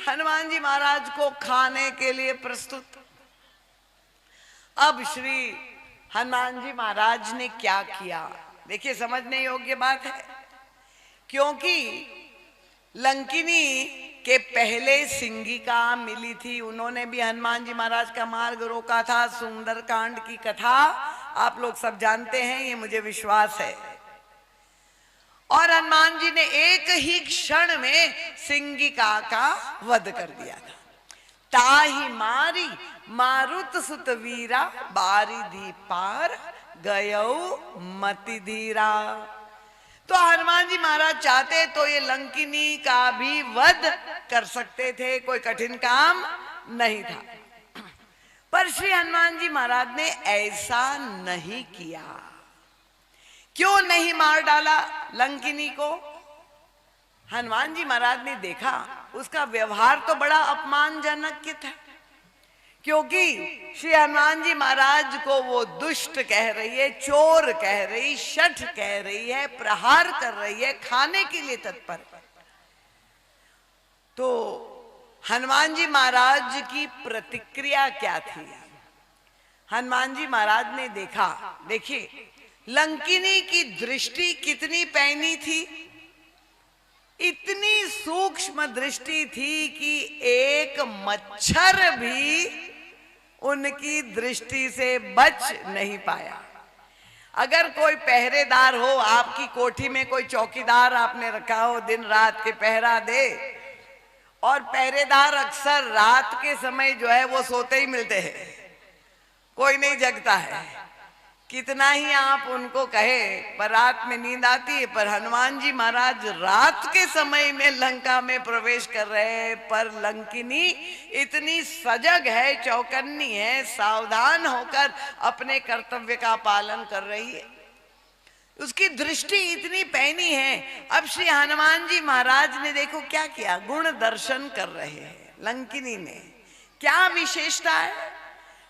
हनुमान जी महाराज को खाने के लिए प्रस्तुत। अब श्री हनुमान जी महाराज ने क्या किया, देखिए समझने योग्य बात है। क्योंकि लंकिनी के पहले सिंगिका मिली थी, उन्होंने भी हनुमान जी महाराज का मार्ग रोका था। सुंदरकांड की कथा आप लोग सब जानते हैं, ये मुझे विश्वास है। और हनुमान जी ने एक ही क्षण में सिंगिका का वध कर दिया था। ताही मारी मारुत सुत वीरा, बारिधि पार गयो मति धीरा। तो हनुमान जी महाराज चाहते तो ये लंकिनी का भी वध कर सकते थे, कोई कठिन काम नहीं था। पर श्री हनुमान जी महाराज ने ऐसा नहीं किया। क्यों नहीं मार डाला लंकिनी को? हनुमान जी महाराज ने देखा उसका व्यवहार तो बड़ा अपमानजनक था। क्योंकि श्री हनुमान जी महाराज को वो दुष्ट कह रही है, चोर कह रही, शठ कह रही है, प्रहार कर रही है, खाने के लिए तत्पर। तो हनुमान जी महाराज की प्रतिक्रिया क्या थी? हनुमान जी महाराज ने देखा, देखिए लंकिनी की दृष्टि कितनी पैनी थी, इतनी सूक्ष्म दृष्टि थी कि एक मच्छर भी उनकी दृष्टि से बच नहीं पाया। अगर कोई पहरेदार हो, आपकी कोठी में कोई चौकीदार आपने रखा हो, दिन रात के पहरा दे, और पहरेदार अक्सर रात के समय जो है वो सोते ही मिलते हैं, कोई नहीं जगता है। कितना ही आप उनको कहे पर रात में नींद आती है। पर हनुमान जी महाराज रात के समय में लंका में प्रवेश कर रहे हैं, पर लंकिनी इतनी सजग है, चौकन्नी है, सावधान होकर अपने कर्तव्य का पालन कर रही है। उसकी दृष्टि इतनी पैनी है। अब श्री हनुमान जी महाराज ने देखो क्या किया, गुण दर्शन कर रहे हैं। लंकिनी में क्या विशेषता है?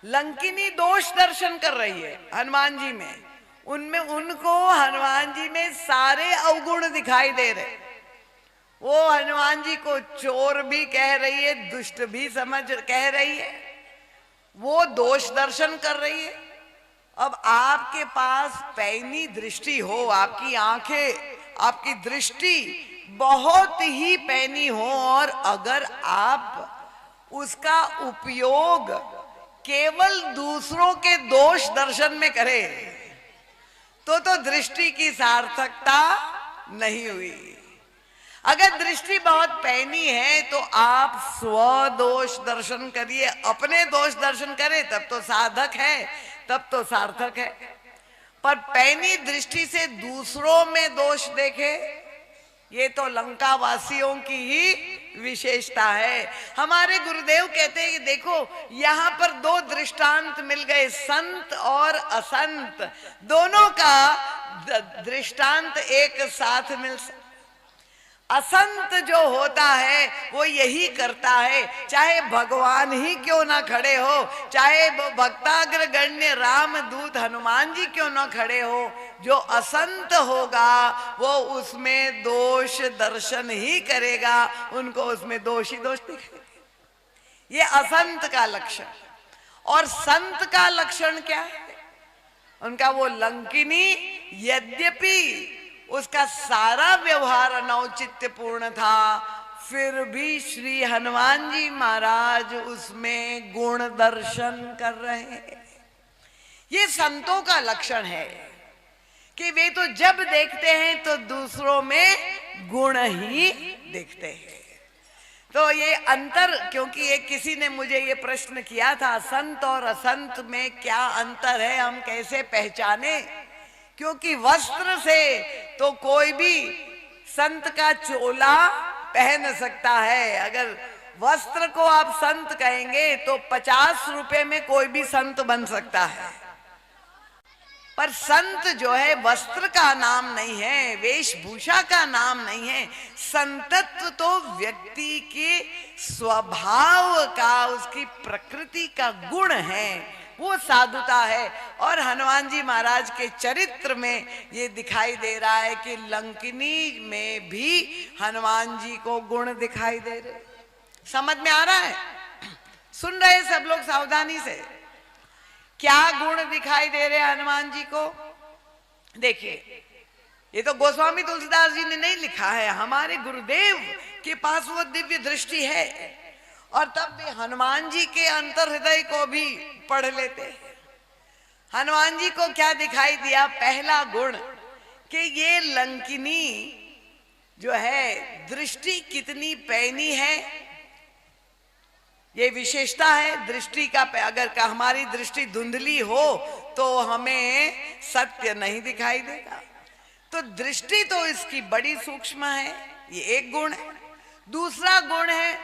लंकिनी दोष दर्शन कर रही है हनुमान जी में, उनमें उनको हनुमान जी में सारे अवगुण दिखाई दे रहे। वो हनुमान जी को चोर भी कह रही है, दुष्ट भी समझ कह रही है, वो दोष दर्शन कर रही है। अब आपके पास पैनी दृष्टि हो, आपकी आंखें, आपकी दृष्टि बहुत ही पैनी हो, और अगर आप उसका उपयोग केवल दूसरों के दोष दर्शन में करे तो दृष्टि की सार्थकता नहीं हुई। अगर दृष्टि बहुत पैनी है तो आप स्वदोष दर्शन करिए, अपने दोष दर्शन करें तब तो साधक है, तब तो सार्थक है। पर पैनी दृष्टि से दूसरों में दोष देखे, ये तो लंका वासियों की ही विशेषता है। हमारे गुरुदेव कहते हैं कि देखो यहाँ पर दो दृष्टांत मिल गए, संत और असंत, दोनों का दृष्टांत एक साथ मिल। असंत जो होता है वो यही करता है, चाहे भगवान ही क्यों ना खड़े हो, चाहे भक्ताग्रगण्य राम दूत हनुमान जी क्यों ना खड़े हो, जो असंत होगा वो उसमें दोष दर्शन ही करेगा, उनको उसमें दोष ही दोष दिखेगा। ये असंत का लक्षण। और संत का लक्षण क्या है? उनका वो लंकिनी यद्यपि उसका सारा व्यवहार अनौचित्यपूर्ण था, फिर भी श्री हनुमान जी महाराज उसमें गुण दर्शन कर रहे हैं। ये संतों का लक्षण है कि वे तो जब देखते हैं तो दूसरों में गुण ही देखते हैं। तो ये अंतर, क्योंकि एक किसी ने मुझे ये प्रश्न किया था, संत और असंत में क्या अंतर है, हम कैसे पहचाने? क्योंकि वस्त्र से तो कोई भी संत का चोला पहन सकता है। अगर वस्त्र को आप संत कहेंगे तो 50 रुपए में कोई भी संत बन सकता है। पर संत जो है वस्त्र का नाम नहीं है, वेशभूषा का नाम नहीं है। संतत्व तो व्यक्ति के स्वभाव का, उसकी प्रकृति का गुण है, वो साधुता है। और हनुमान जी महाराज के चरित्र में ये दिखाई दे रहा है कि लंकिनी में भी हनुमान जी को गुण दिखाई दे रहे। समझ में आ रहा है? सुन रहे सब लोग सावधानी से। क्या गुण दिखाई दे रहे हनुमान जी को? देखिए, ये तो गोस्वामी तुलसीदास जी ने नहीं लिखा है, हमारे गुरुदेव के पास वो दिव्य दृष्टि है। और तब भी हनुमान जी के अंतर हृदय को भी पढ़ लेते हैं। हनुमान जी को क्या दिखाई दिया? पहला गुण कि ये लंकिनी जो है दृष्टि कितनी पैनी है, ये विशेषता है दृष्टि का। अगर हमारी दृष्टि धुंधली हो तो हमें सत्य नहीं दिखाई देगा। तो दृष्टि तो इसकी बड़ी सूक्ष्म है, ये एक गुण है। दूसरा गुण है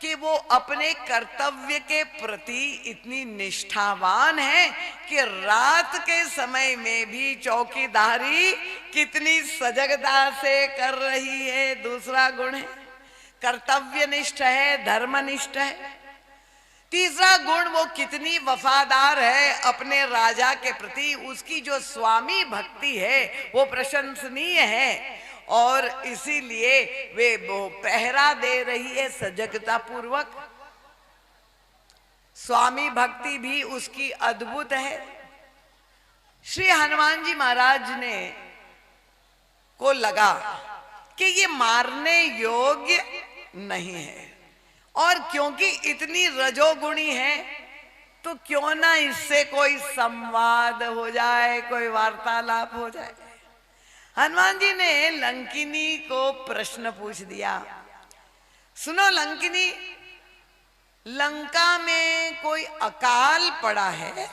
कि वो अपने कर्तव्य के प्रति इतनी निष्ठावान है कि रात के समय में भी चौकीदारी कितनी सजगता से कर रही है। दूसरा गुण है कर्तव्यनिष्ठ है, धर्मनिष्ठ है। तीसरा गुण वो कितनी वफादार है अपने राजा के प्रति, उसकी जो स्वामी भक्ति है वो प्रशंसनीय है। और इसीलिए वे वो पहरा दे रही है सजगता पूर्वक। स्वामी भक्ति भी उसकी अद्भुत है। श्री हनुमान जी महाराज ने को लगा कि ये मारने योग्य नहीं है, और क्योंकि इतनी रजोगुणी है तो क्यों ना इससे कोई संवाद हो जाए, कोई वार्तालाप हो जाए। हनुमान जी ने लंकिनी को प्रश्न पूछ दिया, सुनो लंकिनी, लंका में कोई अकाल पड़ा है?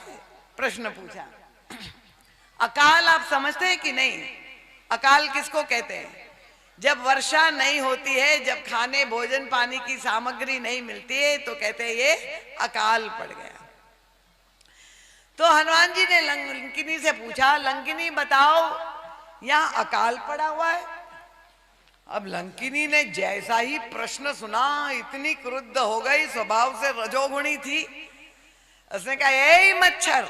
प्रश्न पूछा। अकाल आप समझते हैं कि नहीं? अकाल किसको कहते हैं? जब वर्षा नहीं होती है, जब खाने भोजन पानी की सामग्री नहीं मिलती है तो कहते हैं ये अकाल पड़ गया। तो हनुमान जी ने लंकिनी से पूछा, लंकिनी बताओ यहां अकाल पड़ा हुआ है? अब लंकिनी ने जैसा ही प्रश्न सुना इतनी क्रुद्ध हो गई, स्वभाव से रजोगुणी थी। उसने कहा, ए मच्छर,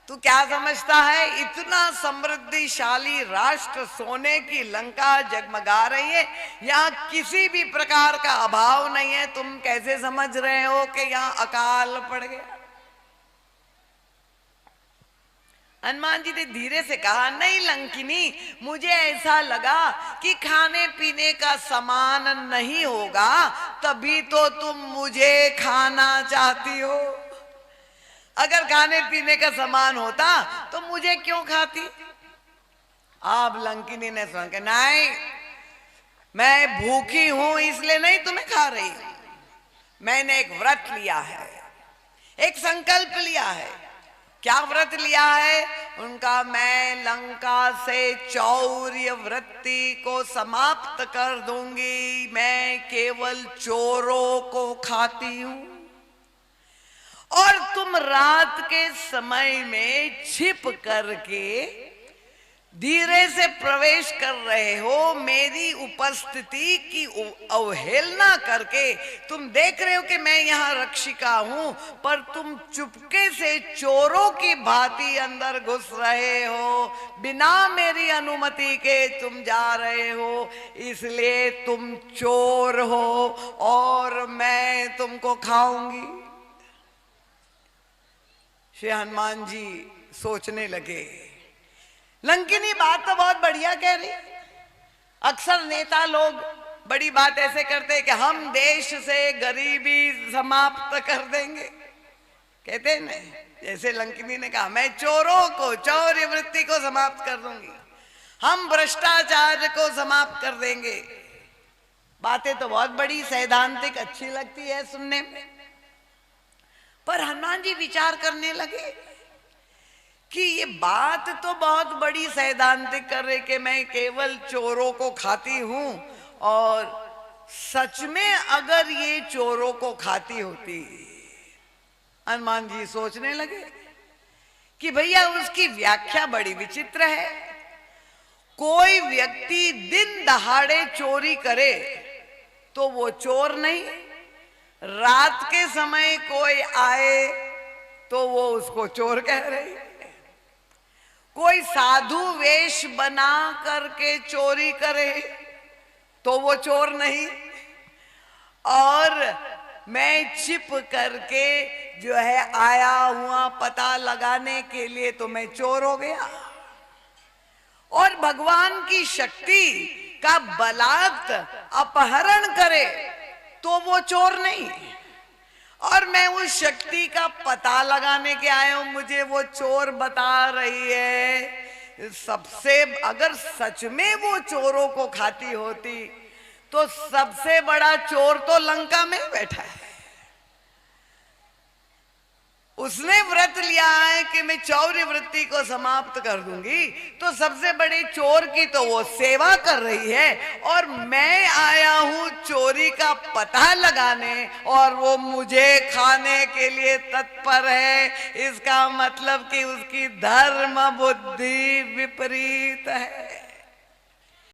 तू क्या समझता है? इतना समृद्धिशाली राष्ट्र, सोने की लंका जगमगा रही है, यहाँ किसी भी प्रकार का अभाव नहीं है, तुम कैसे समझ रहे हो कि यहाँ अकाल पड़ गया? हनुमान जी ने धीरे से कहा, नहीं लंकिनी, मुझे ऐसा लगा कि खाने पीने का सामान नहीं होगा तभी तो तुम मुझे खाना चाहती हो। अगर खाने पीने का सामान होता तो मुझे क्यों खाती? आप लंकिनी ने सुन के, नहीं, मैं भूखी हूं इसलिए नहीं तुम्हें खा रही, मैंने एक व्रत लिया है, एक संकल्प लिया है। क्या व्रत लिया है उनका? मैं लंका से चौर्य वृत्ति को समाप्त कर दूंगी, मैं केवल चोरों को खाती हूं। और तुम रात के समय में छिप करके धीरे से प्रवेश कर रहे हो, मेरी उपस्थिति की अवहेलना करके तुम देख रहे हो कि मैं यहाँ रक्षिका हूं, पर तुम चुपके से चोरों की भांति अंदर घुस रहे हो, बिना मेरी अनुमति के तुम जा रहे हो, इसलिए तुम चोर हो और मैं तुमको खाऊंगी। श्री हनुमान जी सोचने लगे, लंकिनी बात तो बहुत बढ़िया कह रही। अक्सर नेता लोग बड़ी बात ऐसे करते हैं कि हम देश से गरीबी समाप्त कर देंगे, कहते हैं नहीं। जैसे लंकिनी ने कहा, मैं चोरों को, चौर्य वृत्ति को समाप्त कर दूंगी, हम भ्रष्टाचार को समाप्त कर देंगे। बातें तो बहुत बड़ी सैद्धांतिक अच्छी लगती है सुनने में, पर हनुमान जी विचार करने लगे कि ये बात तो बहुत बड़ी सैद्धांतिक कर रहे कि मैं केवल चोरों को खाती हूं, और सच में अगर ये चोरों को खाती होती, हनुमान जी सोचने लगे कि भैया उसकी व्याख्या बड़ी विचित्र है। कोई व्यक्ति दिन दहाड़े चोरी करे तो वो चोर नहीं, रात के समय कोई आए तो वो उसको चोर कह रही। कोई साधु वेश बना करके चोरी करे तो वो चोर नहीं, और मैं छिप करके जो है आया हुआ पता लगाने के लिए, तो मैं चोर हो गया। और भगवान की शक्ति का बलात् अपहरण करे तो वो चोर नहीं। और मैं उस शक्ति का पता लगाने के आया हूं, मुझे वो चोर बता रही है। सबसे, अगर सच में वो चोरों को खाती होती तो सबसे बड़ा चोर तो लंका में बैठा है। उसने व्रत लिया है कि मैं चौर्य वृत्ति को समाप्त कर दूंगी, तो सबसे बड़े चोर की तो वो सेवा कर रही है, और मैं आया हूं चोरी का पता लगाने और वो मुझे खाने के लिए तत्पर है। इसका मतलब कि उसकी धर्म बुद्धि विपरीत है।